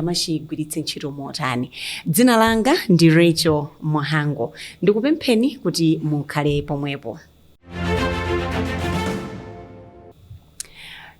amachigwiritsa ntchito motani. Dzina langa ndi Rachel Mwahango. Ndikupempheni kuti mukhale pomwepo.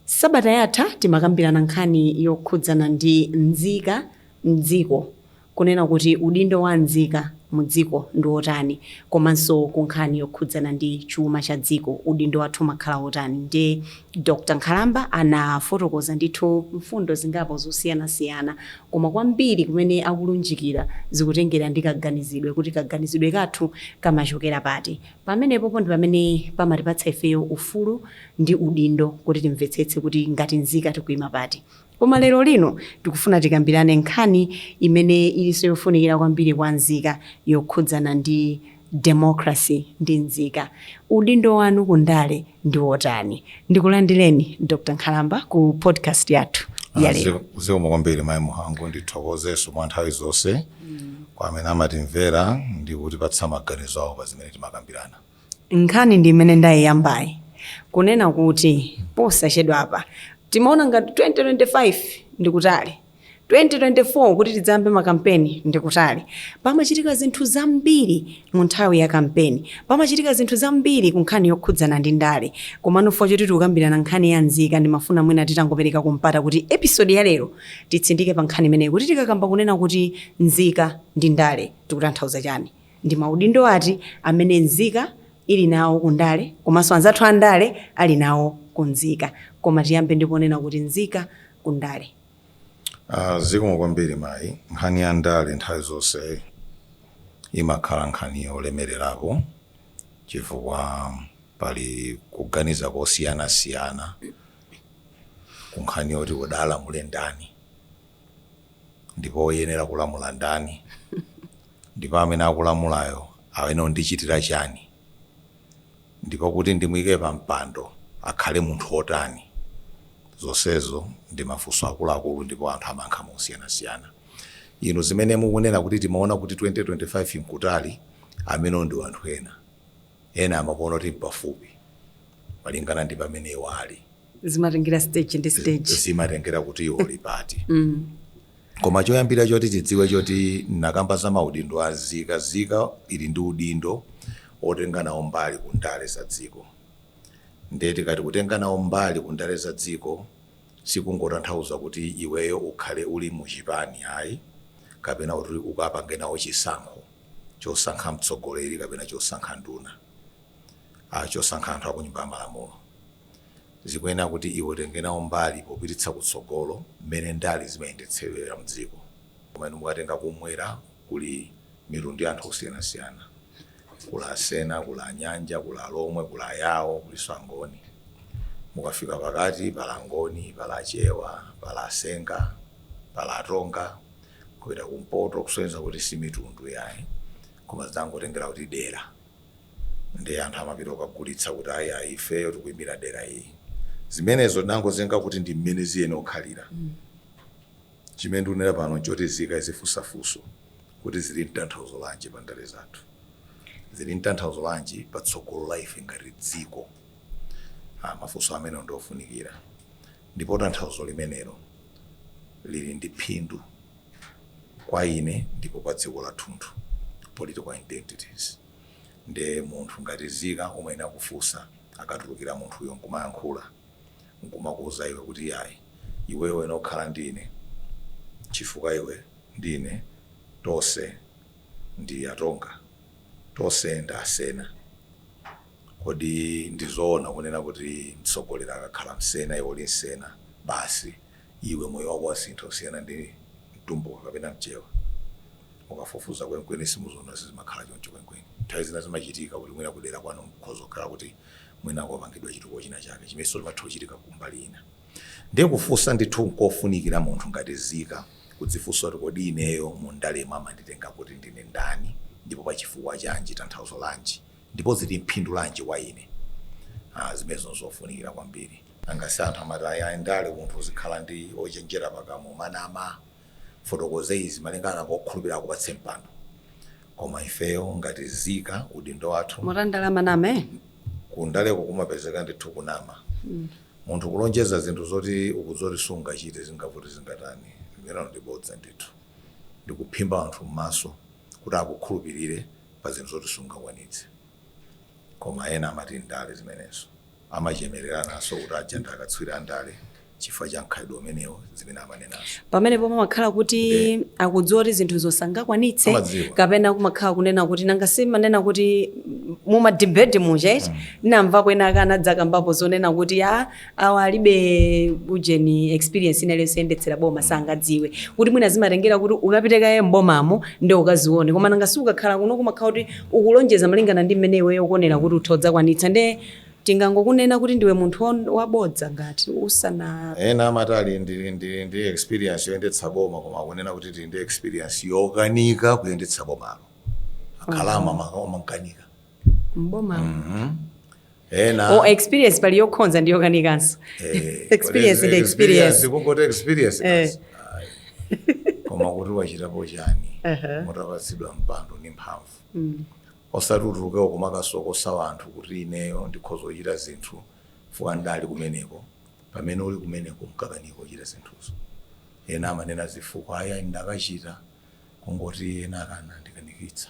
Sabata yatha timakambirana nkhani yokhudzana ndi Nzika mdziko, kunena kuti udindo wa Nzika mudziko ndi otani, komanso kunkhani yokhudzana ndi chuma cha dziko udindo wathu makhala otani. Ndi Dr. Nkhalamba anafotokoza ndithu mfundo zingapo zosiyanasiyana, koma kwambiri kumene akulunjikira zikutengera ndi kaganizidwe, kuti kaganizidwe kathu kamachokera pati. Pamenepo ndi pamene pamatipatsa ifeyo ufulu ndi udindo kuti timvetsetse kuti ngati Nzika tikuyima pati. Koma lero lino tikufuna tikambirane nkhani imene ilinso yofunikira kwambiri kwa Nzika, yokhudzana ndi democracy ndi Nzika. Udindo wanu ku Ndale ndi wotani? Ndikulandireni Dr. Nkhalamba ku podcast yathu ya lero. Zikomo kwambiri mayi Mwahango, ndithokozeso mwa nthawi zonse kwa amene amatimvera ndi kutipatsa maganizo awo pa zimene timakambirana. Nkhani ndi imene ndayiyambayi kunena kuti posachedwa apa timaona ngati 2025 ndikutali, 2024 kuti tidzambe makampeni ndikutali. Pamachitika zinthu zambiri mu nthawi ya kampeni, pamachitika zinthu zambiri kunkhani yokhudzana ndi Ndale. Koma nofo choti tikukambirana nkhani ya Nzika, ndimafuna mwina titangopereka kumpata kuti episode ya lero titsindike pa nkhani imeneyi, kuti tikakamba kunena kuti Nzika ndi Ndale tikutanthauza chani, ndi maudindo ati amene Nzika ili nawo ku Ndale, komanso anzathu a Ndale ali nawo ku Nzika. Koma tiyambe ndiponena kuti Nzika ku Ndale. Zikomo kwambiri mayi. Nkhani ya Ndale nthawi zonse imakhala nkhani yolemererapo, chifukwa pali kuganiza kosiyanasiyana ku nkhani yoti udalamule ndani, ndipo oyenera kulamula ndani, ndipo amene akulamulayo awene ndichitira chani, ndipo kuti ndimuyike pa mpando akhale munthu otani. Zonsezo ndi mafunso akuluakulu, ndipo anthu amayankha mosiyanasiyana. Ino zimene mukunena kuti timaona kuti 2025 nkutali, amene ndi anthu ena amakuona kuti pafupi malingana ndi pamene iwo ali. Zimatengera stage ndi stage. Zimatengera kuti iwo ali pati. Koma choyambira choti tidziwe choti nakamba za maudindo a Nzika. Nzika ili ndi udindo otenga nawo mbali ku Ndale za dziko. Ndeti kati kutenga nawo mbali ku Ndale za dziko sikungotanthauza kuti iweyo ukhale uli muchipani ayi, kapena kuti ukapange nawo chisankho chosankha mtsogoleri kapena chosankha nduna, chosankha anthu aku nyumba ya malamulo. Zikuyenera kuti iwe utenge nawo mbali popititsa kutsogolo mmene Ndale zimayendetsedwera mdziko. Koma mukatenga kumwera kuli mitundu ya anthu osiyanasiyana, kula Sena, kula Nyanja, kula Lomwe, kula Yawo, kuli Swangoni. Mukafika pakati pala Ngoni, pala Chewa, pala Senga, pala Tonga, kuita kumpoto kusonyeza kuti si mitundu yayi, koma zangotengera kuti dera. Ndi anthu amapita kugulitsa kuti ayi ifeyo tikuyimira dera iyi. Zimenezo nangozenga kuti ndi mmene ziyene okhalira. Chimene ndinena pano choti Nzika izifunsafunso kuti zili mtanthauzo lanji pa Ndale zathu, zili mtanthauzo lanji patsogolo la ife ngati dziko. Mafunso amene ndofunikira, ndipo tanthauzo limenelo lili ndi phindu kwa ine ndipo kwa dziko lathunthu, political identities. Nde munthu ngati Nzika umayenera kufunsa, akatulukira munthuyo nkumayankhula, nkumakuuza iwe kuti yayi iweyo ena okhala ndine, chifukwa iwe ndine tonse ndi atonga, tonse ndi asena. Kodi ndizoona kunena kuti mtsogoleri akakhala msena iwe uli msena basi iwe moyo wako wasintha usiyana ndi mtumbuka kapena mchewa? Mukafufuza kwenikweni simuzoona zimakhala choncho kwenikweni. Nthawi zina zimachitika kuti mwina kudera kwanu mkhozo khala kuti mwina kwapangidwa chitukuko china chake chimene sichimatha kuchitika kumbali ina. Ndiye kufunsa ndithu nkofunikira munthu ngati Nzika kudzifunsa kuti kodi ineyo mu Ndale amanditenga kuti ndine ndani, ndipo pa chifukwa chanji, tanthauzo lanji, ndipo zili mphindu lanji wa ine. Zimenezo zofunikira kwambiri. Angasi anthu amati ayi Ndale munthu uzikhala ndi ochenjera pakamwa manama fotokoze izi malingana kokhulupirira kupatse mpando. Koma ifeyo ngati Nzika udindo wathu mutandala maname ku Ndale kumapezeka ndithu kunama. Munthu kulonjeza zinthu zoti ukuzoti sunga chite zingavuti zingatani, lero ndibodza ndithu ndikuphimba anthu m'maso kuti akukhulupirire pa zinthu zoti sungakwanitse koma ena amati Ndale zimenezo amachemerera naso kuti aja ndakatswira Ndale chifukwa cha mkhalidwe umenewo zimene amanenazo pamenepo pamakhala kuti akudziwa kuti zinthu zosangakwanitse kapena kumakhala kunena kuti nanga simanena kuti mumadebate muje namvapo ena akanadzaka mbapo zonena kuti awa alibe ujeni experience inalese yendetsera boma sangadziwe kuti mwina zimatengera kuti ukapite kaye mbomamo ndi ukazione koma nanga si ukakhala kuno kumakhala kuti ukulonjeza malingana ndi mmenewe yokuonera kuti uthodza kwanitsa nde tingangokunena kuti ndiwe munthu wabodza ngati usana ena amatali ndi experience yoyendetsa boma koma akunena kuti ndi experience yokanika kuyendetsa bomalo Nkhalamba makanika mboma ena experience pali yokhonza ndi yokanikanso experience ndi experience kungote experience koma kuti wachitapo chani mutapatsidwa mpando ndi mphamvu osatutuluka kumakasokosa anthu kuti ineyo ndikhoza kuchita zinthu fuka Ndale kumeneko pamene uli kumeneko mkakaniko kuchita zinthuzo ena amanena zifukwa aya ndakachita kungoti ena akana ndikanikitsa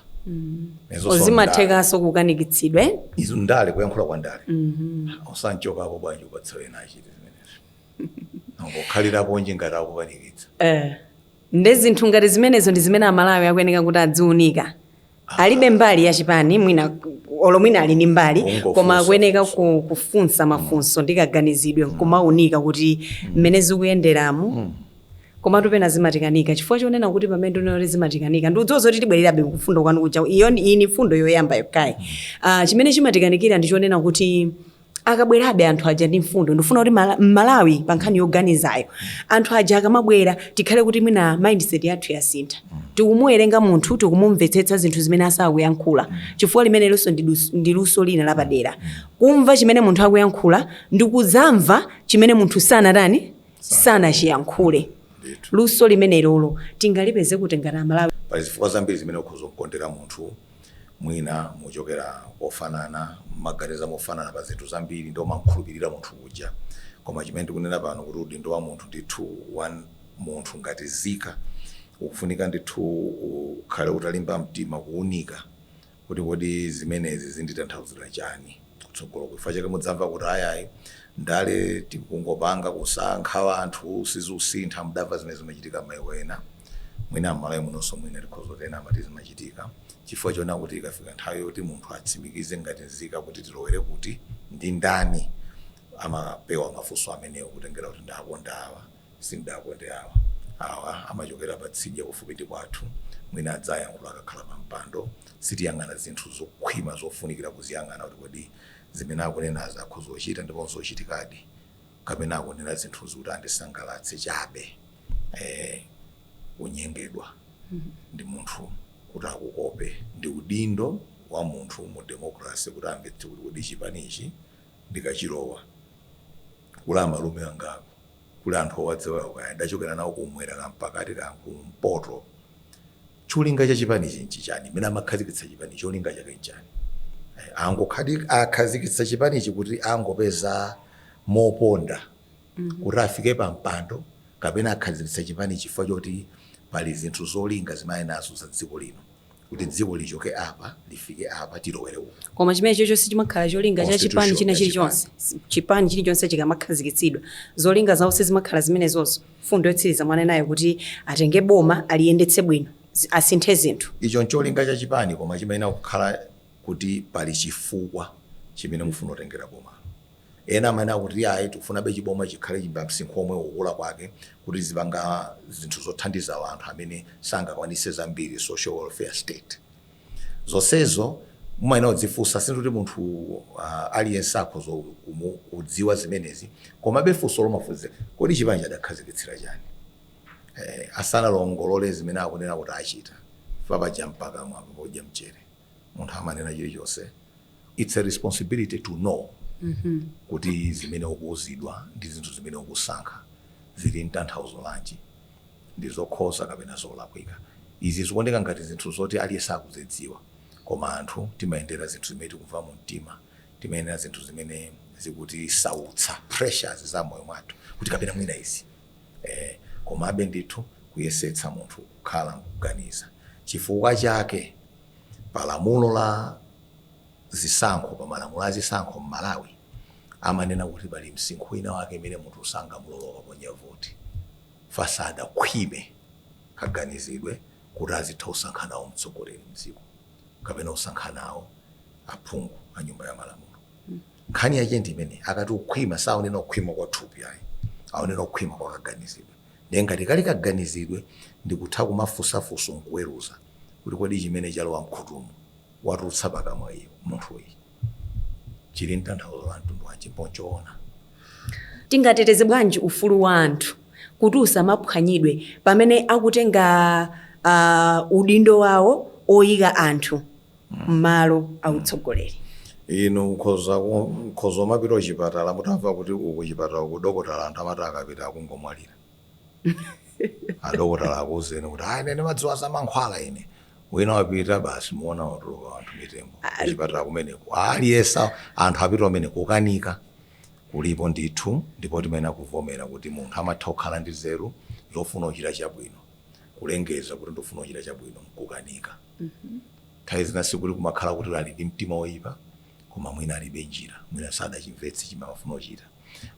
ozimathekaso kukanikitsidwe izo Ndale kuyankhula kwa Ndale osanchokapo bwanji upatsawe ena achite zimenezo ngokhalirapo njingati akukanikitsa nde zinthu ngati zimenezo ndi zimene Amalawi akuyeneka kuti adziunika alibe mbali ya chipani mwina olo mwina ali ndi mbali koma akuyeneka kufunsa mafunso ndikaganizidwe kumaunika kuti mmene zikuyenderamu koma tupena zimatikanika chifukwa chonena kuti pamene ndinoti zimatikanika ndi udzozo kuti tibwererabe kufundo kwanu kuja iyo ni fundo yoyamba yokayi chimene chimatikanikira ndi chonena kuti akabwerabe anthu aja ndi mfundo ndifuna kuti Malawi pa nkhani yoganizayo anthu aja akamabwera tikhale kuti mwina mindset yathu yasintha tikumuwerenga munthu tikumumvetsetsa zinthu zimene asakuyankhula chifukwa limene luso ndi luso lina lapadera kumva chimene munthu akuyankhula ndi kuzamva chimene munthu sanachiyankhule luso limene lolo tingalipeze kuti ngati Malawi pali zifukwa zambiri zimene ukhoza kukondera munthu mwina muchokera ofanana maganizo mofanana pa zinthu zambiri ndio mankhulupirira munthu kuja koma chimene ndikunena pano kuti udindo wa munthu ndithu munthu ngati Nzika ukufunika ndithu ukhale utalimba mtima kuunika kuti kodi zimenezi zinditanthauzira chani kutsogolo kufa chake mudzamva kuti ayayi Ndale tikungopanga kusankha anthu sizusintha mudava zimene zimachitika maiko ena mwina Malawi munonso mwina tikhozotena amati zimachitika chifukwa chona kuti ikafika nthawi yoti munthu atsimikize ngati Nzika kuti tilowere kuti ndi ndani amapewa mafunso amenewo kutengera kuti ndakonda awa sindakonde awa amachokera patsidya kufupi ndi kwathu mwina adzayankhula akakhala pa mpando sitiyang'ana zinthu zokhwima zofunikira kuziyang'ana kuti kodi zimene akunenazi akhoza kuchita ndiponso kuchitikadi kapena akunena zinthu zoti andisangalatse chabe kunyengedwa ndi munthu kuti akukope ndi udindo wa munthu mu democracy kuti amvetse kuti kodi chipanichi ndikachilowa kula malume angapo kuli anthu owadziwa kaya ndachokera nawo kumwera kampakati kampoto cholinga cha chipanichi nchichani mene amakhazikitsa chipani cholinga chake nchani akhazikitsa chipanichi kuti angopeza moponda kuti afike pa mpando kapena akhazikitsa chipani chifukwa choti pali zinthu zolinga zimayenazo za dziko lino kuti dziko lichoke apa lifike apa tilowere uko koma chimene chocho sichimakhala cholinga cha chipani china chilichonse chipani chilichonse chikamakhazikitsidwa zolinga zawo sizimakhala zimenezozo fundo yotsiriza mwana nayo kuti atenge boma aliyendetse bwino asinthe zinthu icho ncholinga cha chipani koma chimayenera kukhala kuti pali chifukwa chimene mufuna kutengera boma ena amene akuti ayi tikufuna be chiboma chikhale chimsinkhu omwe ukula kwake kuti zipanga zinthu zothandiza anthu amene sangakwanise zambiri social welfare state zonsezo mumayenera kudzifunsa sinthu kuti munthu aliyense akhoza kudziwa zimenezi koma befunso lomafunsa kodi chipani chadakhazikitsira chani asanalongolole zimene akunena kuti achita papaja mpaka mwapoja mchere munthu amanena chilichonse it's a responsibility to know kuti zimene ukuuzidwa ndi zinthu zimene ukusankha zili mtanthauzo lanji ndizokhoza kapena zolakwika izi zikuoneka ngati zinthu zoti aliyense akuzidziwa koma anthu timayendera zinthu zimene tikumva mu mtima timayendera zinthu zimene zikuti sautsa pressures za moyo mwathu kuti kapena mwina izi komabe ndithu kuyesetsa munthu kukhala nkuganiza. Chifukwa chake palamulo la zisankho, pamalamulo a zisankho m'Malawi amanena kuti pali msinkhu wina wake imene munthu sangamuloloka ponya voti fasada khwime kaganizidwe kuti azitha kusankha nawo mtsogoleri mdziko kapena kusankha nawo aphungu a nyumba ya malamulo. Nkhani yake ndi imene akati ukhwima saonena ukhwima kwa thupi ayi, aonena ukhwima kwa kaganizidwe. Ngati kali kaganizidwe ndi kutha kumafusafuso nkuweruza kuti kodi chimene chalowa mkhutumu watulutsa pakamwa iyo munthuyi chili mtanthauzo wa mtundu wanji ponchoona. Tingateteze bwanji ufulu wa anthu kuti usamaphwanyidwe pamene akutenga udindo wawo oyika anthu m'malo autsogoleri? Inu khozo mapita kuchipatala mutamva kuti uku chipatala kudokotala anthu amati akapita akungomwalira. Adokotala akuzeni kuti ayi nene madziwa za mankhwala ine. Wina wapita basi muona watuluka anthu mitengo kuchipatala kumeneko. Aliyesa anthu apita kumeneko kukanika kulipo ndithu, ndipo timene kuvomera kuti munthu amatha kukhala ndi nzeru zofuna kuchita chabwino, kulengeza kuti ndofuna kuchita chabwino kukanika. Nthawi zina sikuli kumakhala kuti ali ndi mtima woyipa koma mwina alibe njira, mwina sadachimvetse chimene amafuna kuchita,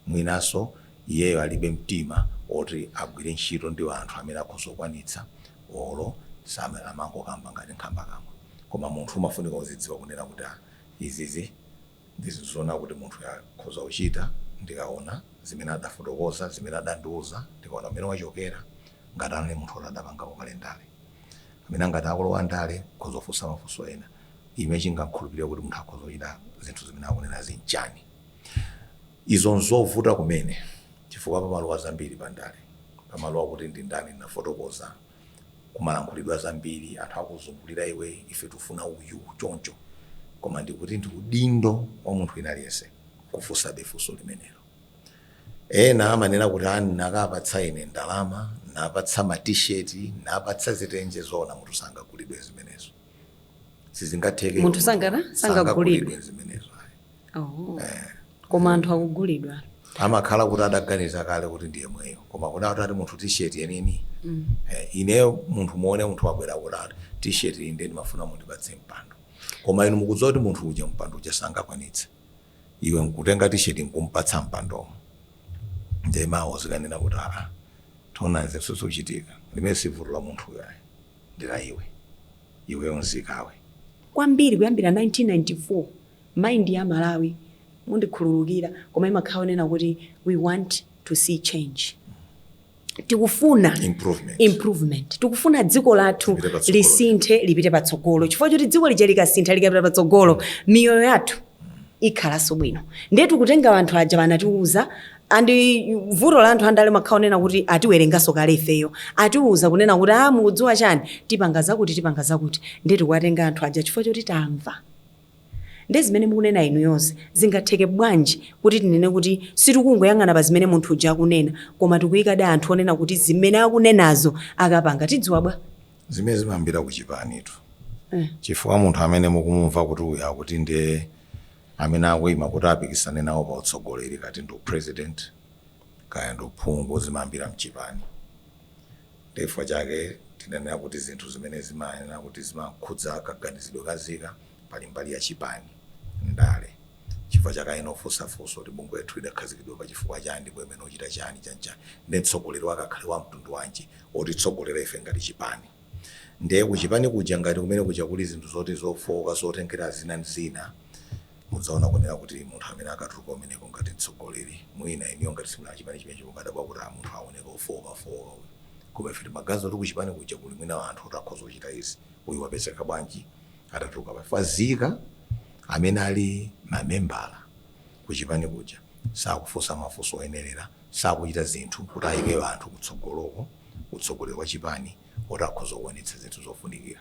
mwinanso iyeyo alibe mtima oti agwire ntchito ndi anthu amene akhoza kukwanitsa olo samene amangokamba ngati nkhamba kamwe. Koma munthu umafunika kuzidziwa kunena kuti izizi ndizizona kuti munthu akhoza kuchita, ndikaona zimene adafotokoza, zimene adandiuza, ndikaona mmene wachokera, ngati ali munthu adapanga kale Ndale amene ngati akulowa Ndale khoza kufunsa mafunso ena ime chingakhulupirira kuti munthu akhoza kuchita zinthu zimene akunena zinchani. Izo nzovuta kumene chifukwa pamalowa zambiri pa Ndale, pamalowa kuti ndi ndani nafotokoza kumalankhulidwa zambiri, anthu akuzungulira iwe ife tufuna uyu choncho, koma ndikuti ndi udindo wa munthu wina aliyense kufunsa funso limenelo. Ena amanena kuti nakapatsa ine ndalama, napatsa ma t-shirt, napatsa zitenje zona munthu sangagulidwe zimenezo. Sizingatheke munthu sangagulidwe zimenezo. Koma anthu akugulidwa amakhala kuti adaganiza kale kuti ndiye mweyo, koma kuna kuti munthu t-shirt yenini. Ineyo munthu muone munthu wabwera kuti t-shirt inde ndimafuna mundipatse mpando, koma inu mukudziwa kuti munthu uja mpando uja sangakwanitse, iwe nkutenga t-shirt nkumpatsa mpando ndemawo zikanena kuti tona zeso zochitika limene sivutula munthu yaye ndira iwe Nzikawe. Kwambiri kuyambira 1994 mind ya Malawi mundikhululukira koma imakhaonena kuti we want to see change. Tikufuna improvement. Tikufuna dziko lathu lisinthe lipite patsogolo. Chifukwa choti dziko lija likasintha likapita patsogolo miyoyo yathu ikhalanso bwino. Ndiye tikutenga anthu aja banatiuza andi vuto la anthu andale makhaonena kuti atiwerengaso kale ifeyo. Atiuza kunena kuti mukudziwa chani tipanga zakuti. Ndiye tikuwatenga anthu aja chifukwa choti tamva. Ndezi zimene mukunena inu yonse zingatheke bwanji kuti tinene kuti sitikungoyang'ana pa zimene munthu uja akunena koma tikuyika da anthu onena kuti zimene akunenazo akapanga tidziwa bwa zimene zimambira kuchipanitu. Chifukwa munthu amene mukumumva kuti uya kuti ndiye amene akuyima kuti apikisane nawo pa utsogoleri kati ndi president kaya ndi phungu zimambira mchipani. Chifukwa chake tinenera kuti zinthu zimene zimayenera kuti zimakhudza kaganizidwe kazika pali mbali ya chipani Ndale. Chifukwa chakaena ufusafuso kuti bungwe lethu lidakhazikidwa pa chifukwa chani ndipo imene uchita chani chanchani. Ndi mtsogoleri wakakhale wa mtundu wanji oti tsogolera ife ngati chipani. Ndiye kuchipani kuja ngati kumene kuja kuli zinthu zoti zofoka zotengera zina mudzaona kunena kuti munthu amene akatuluka umeneko ngati mtsogoleri mwina iniyo ngati simula chipani chimenecho kungadabwa kuti munthu aoneka ufoka koma ife magazo kuti kuchipani kuja kuli mwina anthu kuti akhoza kuchita izi uyu wapezeka bwanji atatuluka pafazika amene ali mamembala kuchipani kuja sakufunsa mafunso oyenerera, sakuchita zinthu kuti ayike anthu kutsogoloko utsogoleri wa chipani oti akhoza kuonetsa zinthu zofunikira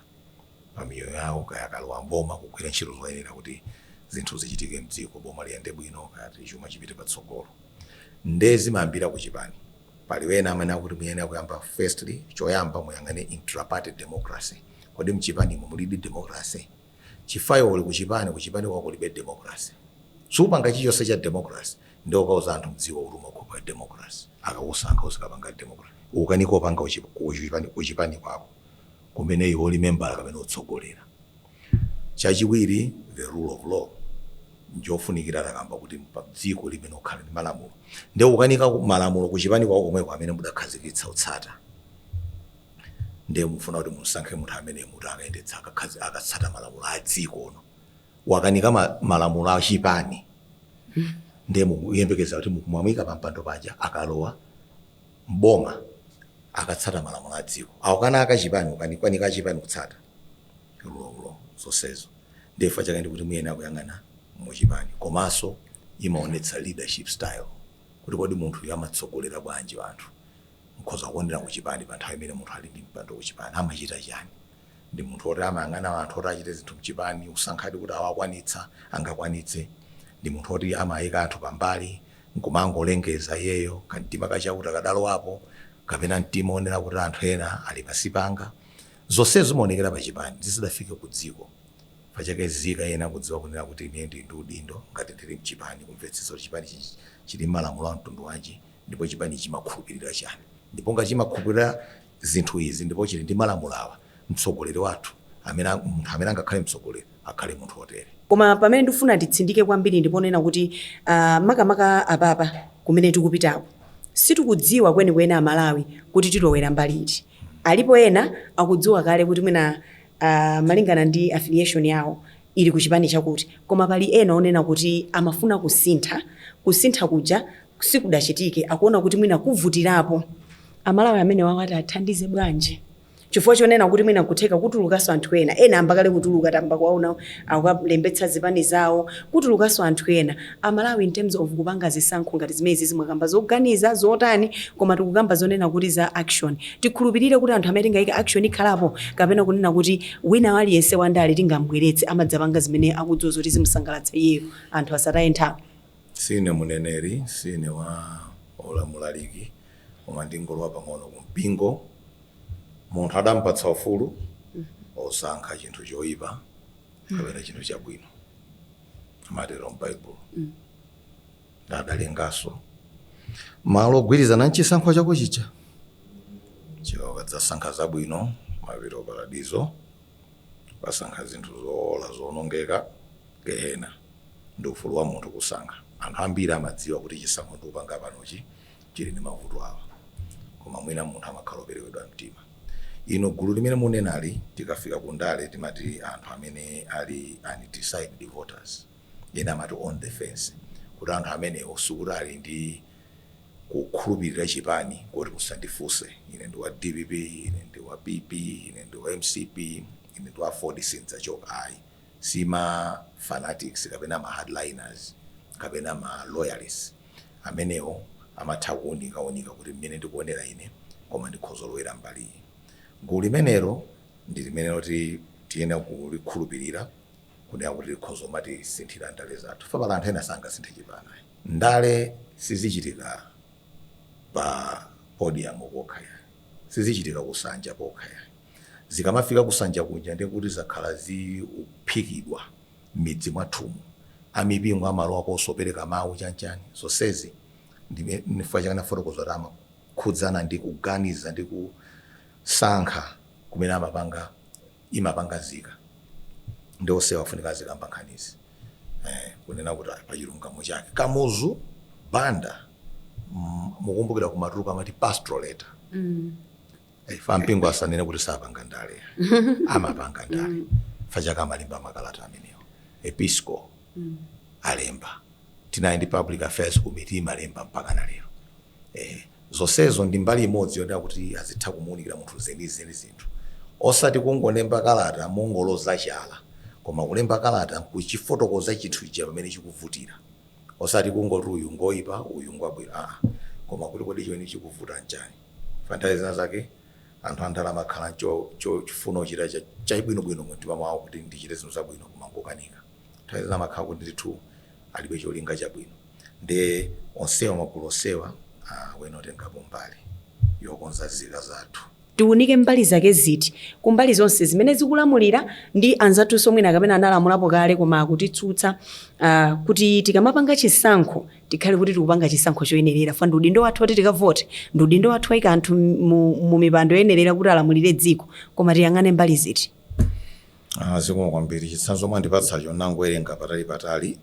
pamiyoyo yawo kaya kalowa mboma kugwira ntchito zoyenera kuti zinthu zichitike mdziko boma liyende bwino kaya chuma chipite patsogolo. Ndezi mambira kuchipani pali wena amene akuti muyene akuyamba firstly choyamba muyangane intraparty democracy. Kodi mchipani mulibe democracy? Chifayo uli kuchipani wako libe democracy. Supanga chiyonse cha democracy ndio kauza anthu mdziko uruma kwa democracy akausankha usikapanga democracy ukanika opanga uchipani kwako kumene iwo limembala kapena utsogolera. Chachiwiri, the rule of law njofunikira takamba kuti dziko limene ukhala ndi malamulo. Nde ukanika malamulo kuchipani kwako komweko amene mudakhazikitsa utsata. Nde mufuna kuti musankhe munthu amene muti akayendetsa akatsata malamulo a dziko ono. Wakanika malamulo a chipani. Nde muyembekeza kuti mwamika pampando paja akalowa mboma akatsata malamulo a dziko. Awukana akachipani ukanika achipani kutsata. Rule zonsezo. Ndefa chake ndi kuti muyena kuyang'ana muchipani. Komanso imaonetsa leadership style. Kuti kodi munthu yamatsogolera bwanji wanthu. Mkhoza kuonera kuchipani pa nthawi imene munthu ali ndi mpando kuchipani amachita chani. Ndi munthu oti amayang'ana wanthu oti achite zinthu mchipani usankhadi kuti awakwanitsa angakwanitse. Ndi munthu oti amayika anthu pambali nkumangolengeza iyeyo kantima kachakuti akadalowapo kapena mtima onera kuti anthu ena ali pasi panga. Zonsezo zimaonekera pachipani zisidafike ku dziko. Pachake Nzika yena kudziwa kunena kuti ine ndi udindo ngati ndili mchipani kumvetsetsa kuti chipani chili malamulo a mtundu wanji ndipo chipani chimakhulupirira chani. Ndipo ngati chimakhulupirira zinthu izi ndipo chili ndi malamulo awa mtsogoleri wathu amene angakhale mtsogoleri akhale munthu otere. Koma pamene ndifuna nditsindike kwambiri ndiponena kuti makamaka apapa kumene tikupitako sitikudziwa kwenikweni a Malawi kuti tilowera mbali iti. Alipo ena akudziwa kale kuti mwina malingana ndi affiliation yawo ili kuchipani chakuti, koma pali ena onena kuti amafuna kusintha kuja sikudachitike, akuona kuti mwina kuvutirapo Amalawi amene wawati athandize bwanji. Chifukwa chonena kuti mwina kutheka kutulukaso anthu ena ambakale kutuluka tamba kwaona akulembetsa zipani zawo kutulukaso anthu ena. Amalawi in terms of kupanga zisankho ngati zimezi zimwakamba zoganiza zotani koma tikukamba zonena kuti za action. Tikhulupirire kuti anthu amene ngayika action ikhalapo kapena kunena kuti wina aliyense wa Ndale tingambweretse amadzapanga zimene akudziwa zoti zimsangalatsa iyeyo anthu asataye nthawi. Sine muneneri, sine wa olamulaliki, koma ndingolowa pang'ono kumpingo. Munthu adampatsa ufulu osankha chinthu choyipa kapena chinthu chabwino. Amatero m'Baibulo. Ndadalengaso malo ogwirizana nchisankho chako chicha. Ukadzasankha zabwino mapita paradizo, ukasankha zinthu zola zonongeka gehena. Ndi ufulu wa munthu kusankha. Anthu ambiri amadziwa kuti chisankho ndikupanga panochi chili ndi mavuto awa. Koma mwina munthu amakhala operekedwa mtima. Ino gulu limene munenali tikafika ku Ndale timati anthu amene ali undecided voters. Yena amati on the fence. Kuti anthu amenewo sikuti ali ndi kukhulupirira chipani kuti musandifunse. Ine ndi wa DPP, ine ndi wa PP, ine ndi wa MCP, ine ndi wa Ford Sinza choka ayi. Sima fanatics kapena ma hardliners kapena ma loyalists. Amenewo amatha kuunika kuti mmene ndikuonera ine koma ndikhozolowera mbali. Gulu limenelo ndi limene tiyena kulikhulupirira kunena kuti likhozo mati sinthira Ndale zathu. Fapala anthu ena sangasinthe chipani. Ndale sizichitika pa podium pokhaya. Sizichitika kusanja pokhaya. Zikamafika kusanja kunja ndi kuti zakhala ziuphikidwa midzi mwathumu. Amipingo amalowa kosopereka mawu chanchani. Zonsezi ndifuna chakana fotokoza rama khudzana ndi kuganiza ndi kusankha kumene imapanga Nzika. Ndi onse wafunika zikamba nkhanizi. Kunena kuti pachilungamo chake. Kamuzu banda mukumbukira kumatuluka amati pastoral letter. Mpingo asanene kuti sapanga Ndale. Amapanga Ndale. Fachaka malimba makalata amenewo. Episco alemba. Tinayi ndi Public Affairs Committee imalemba mpaka na lero. Zonsezo ndi mbali imodzi yonena kuti azitha kumuunikira munthu zenizeni zinthu. Osati kungolemba kalata mongoloza chala. Koma kulemba kalata kuchifotokoza chinthu ichi pamene chikuvutira. Osati kungoti uyu ngoyipa uyu ngwabwera. Koma kuti kodi choni chikuvuta njani. Fantasiza zake anthu andala makhala chifuno chira chabwinobwino mtima mwawo kuti ndichite zinthu zabwino koma ngokanika. Taiza makhala kuti ndithu alibe cholinga chabwino. Nde onsewa magulu onsewa wenotengapo mbali yokonza Nzika zathu. tiunike mbali zake ziti kumbali zonse zimene zikulamulira ndi anzathu mwina kapena analamulapo kale koma akutitsutsa kuti tikamapanga chisankho tikhale kuti tikupanga chisankho choyenerera fa ndi udindo wathu kuti tikavote ndi udindo wathu ayika anthu mu mipando yoyenerera kuti alamulire dziko koma tiyang'ane mbali ziti. Zikomo kwambiri chitsanzo mwandipatsacho nangowerenga patali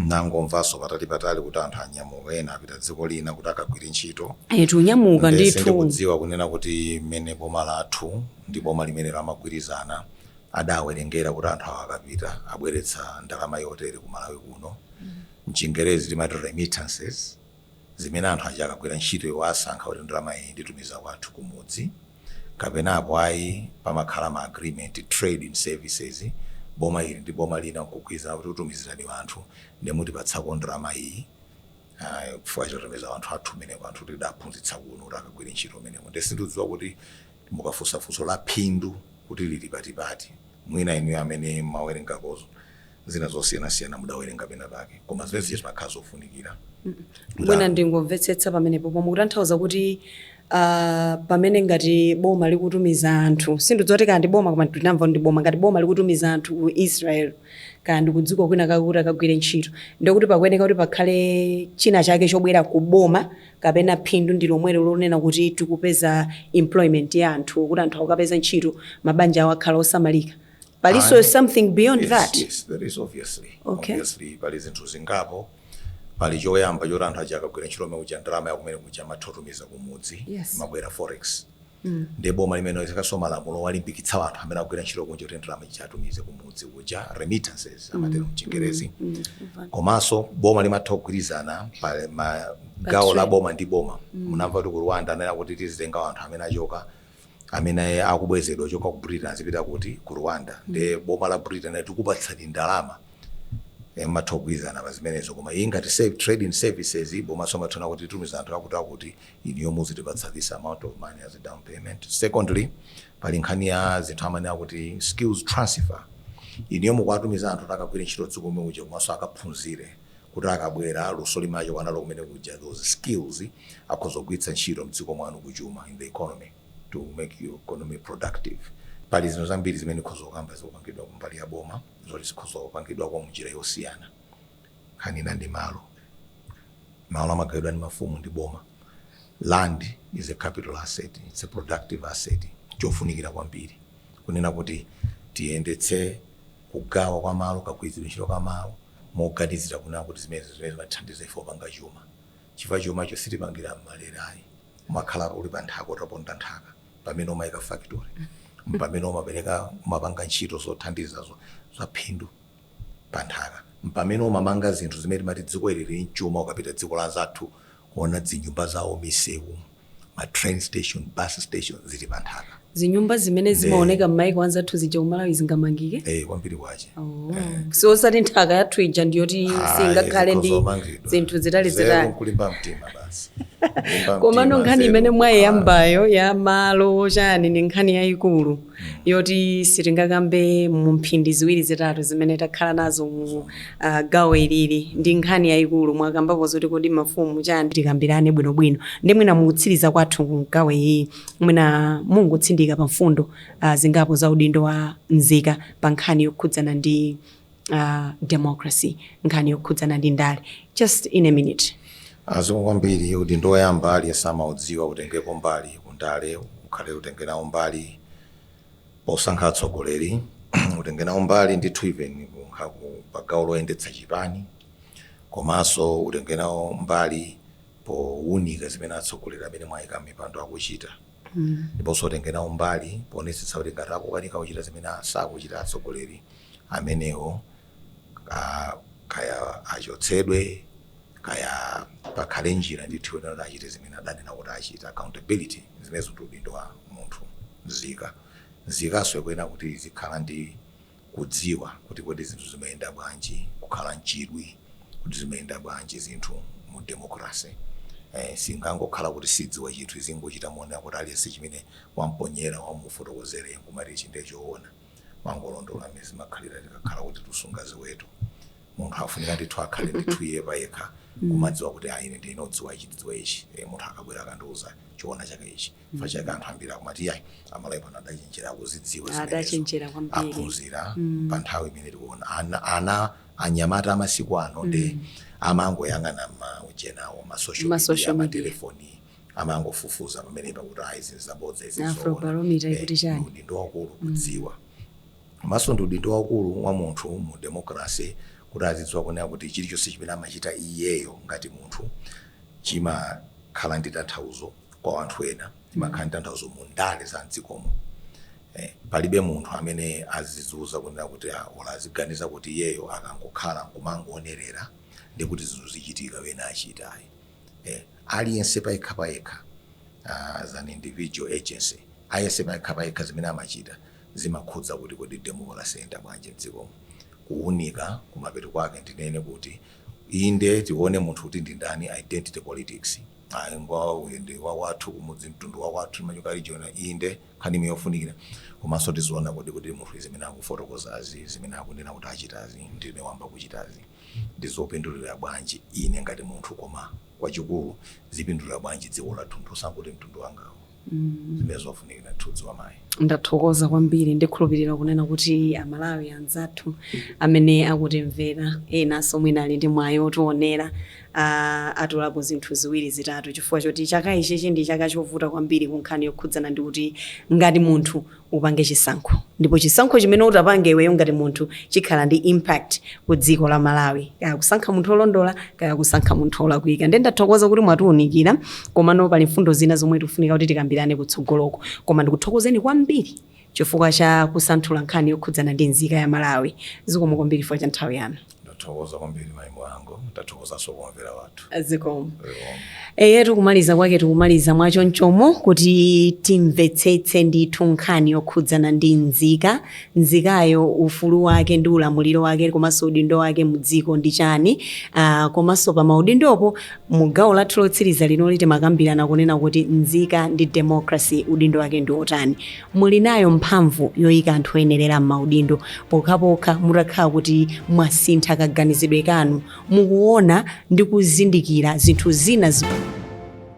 nangomvaso patali kuti anthu anyamuka ena apita dziko lina kuti akagwire ntchito tunyamuka ndithu ndikudziwa kunena kuti mmene boma lathu ndi boma limene lamagwirizana adawerengera kuti anthu akapita abweretsa ndalama yotere ku Malawi kuno mchingerezi timati remittances zimene anthu aja akagwira ntchito yowasankha kuti ndalama iyi nditumiza kwathu kumudzi kapena apo ayi pamakhala ma agreement trade in services boma ili ndi boma lina nkugwirizana kuti utumizirani anthu ndemutipatsako ndalama iyi kufika chotomeza anthu athu mene anthu kuti daphunzitsa kuno kuti akagwire ntchito menemo ndisindidziwa kuti mukafunsafunso la phindu kuti lili patipati mwina inu amene mawerengakozo zina zosiyana mudawerenga pena pake koma zimene zimakhala zofunikira. Mwina ndingomvetsetsa pamenepo pomwe kutanthauza kuti pamene ngati boma likutumiza anthu sindidzoti kandi boma koma tinamva ndi boma ngati boma likutumiza anthu ku Israel kandi kudziko kwina kakuti akagwire ntchito ndikuti pakuyeneka kuti pakhale china chake chobwera ku boma kapena phindu ndi lomwelo lonena kuti tikupeza employment ya anthu kuti anthu akapeza ntchito mabanja awo akhala osamalika. But also something beyond that. Yes, there is obviously. Okay. Obviously, pali zinthu zingapo. Pali choyamba choti anthu aja akagwira ntchito omwe kuja ndalama yakumene kuja mathotumiza kumudzi. Yes. Mabwera forex. Ndi boma limene zikaso malamulo walimbikitsa anthu amene akugwira ntchito kunja kuti ndalama ichatumize kumudzi kuja remittances amatero mchingerezi. Komanso boma limathogwirizana pali gawo la boma ndi boma. Munamva kuti ku Rwanda anena kuti tizitenga anthu amene achoka amene akubwezedwa choka ku Britain azipita kuti ku Rwanda ndi boma la Britain likupatsani ndalama mathogwirizana pazimenezo koma ingati save trading services boma somatona kuti tumiza anthu akuti iniyo muzitipatsa this amount of money as a down payment. Secondly, pali nkhani ya zinthu amene akuti skills transfer iniyo mukwatumiza anthu akagwira ntchito dziko momwe kuja komanso akaphunzire kuti akabwera luso limacho kanalo kumene kuja those skills akhozogwiritsa ntchito mdziko mwanu kuchuma in the economy to make your economy productive. Pali zinthu zambiri zimene khozokamba zikupangidwa kumbali ya boma zoti zikhozopangidwa kwa munjira yosiyana khanina ndi malo amagayidwa ndi mafumu ndi boma. Land is a capital asset, it's a productive asset chofunikira kwambiri kunena kuti tiyendetse kugawa kwa malo kagwirizidwe ntchito kwa malo moganizira kunena kuti zimene zimathandiza ife opanga chuma chifukwa chumacho sitipangira m'malerayi umakhala uli pa nthaka utaponda nthaka pamene umayika factory pamene umapereka umapanga ntchito zothandizazo za phindu pa nthaka pamene umamanga zinthu zimene timati dziko ili lili mchuma ukapita dziko la zathu kuona zinyumba zawo misewu ma train station bus station zili pa nthaka zinyumba zimene zimaoneka m'maiko anzathu zija ku Malawi zingamangike kwambiri kwache so osati nthaka yathu ija ndiyoti singakhale ndi zinthu zitali kulimba mtima basi komano nkhani imene mwayiyambayo ya malo chani ni nkhani yayikulu yoti sitingakambe mu mphindi ziwiri zitatu zimene takhala nazo mu gawo ilili ndi nkhani yayikulu mwakambapo zoti kodi mafumu chani tikambirane bwinobwino ndi mwina mukutsiriza kwathu gawo iyi mwina mungutsindika pa mfundo zingapo za udindo wa Nzika pa nkhani yokhudzana ndi democracy nkhani yokhudzana ndi Ndale just in a minute. Kwambiri udindo woyamba aliyesama udziwa utengepo mbali ku Ndale ukhale utengenawo mbali posankha atsogoleri utengenawo mbali ndithu even pagawo loyendetsa chipani komanso utengenawo mbali powunika zimene atsogoleri amene mwayika mipando akuchita ndiponso utengenawo mbali poonetsetsa kuti ngati akukanika kuchita zimene sakuchita atsogoleri amenewo kaya achotsedwe kaya pakhale njira ndithu kuti achite zimene adanena kuti achita accountability zimenezo ndi udindo wa munthu Nzikaso kwena kuti zikhala ndi kudziwa kuti kodi zinthu zimayenda bwanji kukhala mchidwi kuti zimayenda bwanji zinthu mu democracy singangokhala kuti sidziwa chinthu izingochita mona kuti aliyense chimene wamponyera wamufotokozera kumati chinde choona mangolondola mezi makhalira tikakhala kuti tusunga ziweto munthu afunika ndithu akhale ndithu iye payekha kumadziwa kuti ine ndinodziwa chidziwa ichi munthu akabwera akandiuza chiona chake ichi fa chake anthu ambiri akumati yayi Amalawi pano adachenjera kuzidziwa zimene aphunzira pa nthawi imene tikuona ana anyamata amasiku ano ndi amangoyang'ana mauchenawo masocial media telefoni amangofufuza pamene pakuti izi zabodza izi udindo wakulu kudziwa maso ndi udindo wakulu wa munthu mu democracy kuti azidziwa kunena kuti chilichonse chimene amachita iyeyo ngati munthu chimakhala ndi tanthauzo kwa anthu ena chimakhala ndi tanthauzo mu ndale za mdzikomo. Palibe munthu amene azizuza kunena kuti ola aziganiza kuti iyeyo akangokhala kumangonerera ndi kuti zinthu zichitika wena achitayi. Aliyense payekha as an individual agency aliyense payekha zimene amachita zimakhudza kuti kodi democracy enda bwanji mdzikomo. Kuunika kumapeto kwake ndinene kuti inde tione munthu kuti ndi ndani, identity politics ngwa ndi wa watu kumudzi mtundu wa watu machoka region inde khani miyofunikira komanso tiziona kuti munthu zimene akufotokozazi zimene akunena kuti achitazi ndine wamba kuchitazi ndizopindulira bwanji ine ngati munthu koma kwachikulu zipindulira bwanji dziko lathu sankuti mtundu wangawo zimene zofunikira tudziwa mayi. Ndathokoza kwambiri ndikhulupirira kunena kuti Amalawi anzathu amene akutimvera enanso mwina ali ndi mwayi otionera atulapo zinthu ziwiri zitatu chifukwa choti chaka ichi ndi chaka chovuta kwambiri kunkhani yokhudzana ndi kuti ngati munthu upange chisankho ndipo chisankho chimene utapange iweyo ngati munthu chikhala ndi impact ku dziko la Malawi kaya kusankha munthu olondola kaya kusankha munthu olakwika. Ndathokoza kuti mwatiunikira komano pali mfundo zina zomwe tifunika kuti tikambirane kutsogoloko koma ndikuthokozeni kwambiri chifukwa cha kusanthula nkhani yokhudzana ndi nzika ya Malawi. Zikomo kwambiri chifukwa cha nthawi yanu. Ndathokoza kwambiri mayi wangu, ndathokoza sokumvera watu. Azikomo. Tikumaliza kwake tikumaliza mwachonchomo kuti timvetsetse ndithu nkhani yokhudzana ndi nzika. Nzikayo ufulu wake ndi ulamuliro wake komanso udindo wake mu dziko ndi chani. Komanso pa maudindopo mu gawo lathu lotsiriza lino liti makambirana kunena kuti nzika ndi democracy udindo wake ndi otani. Muli nayo mphamvu yoyika anthu oyenerera m'maudindo pokhapokha mutakhala kuti mwasintha kaganizidwe kanu mukuona ndi kuzindikira zinthu zina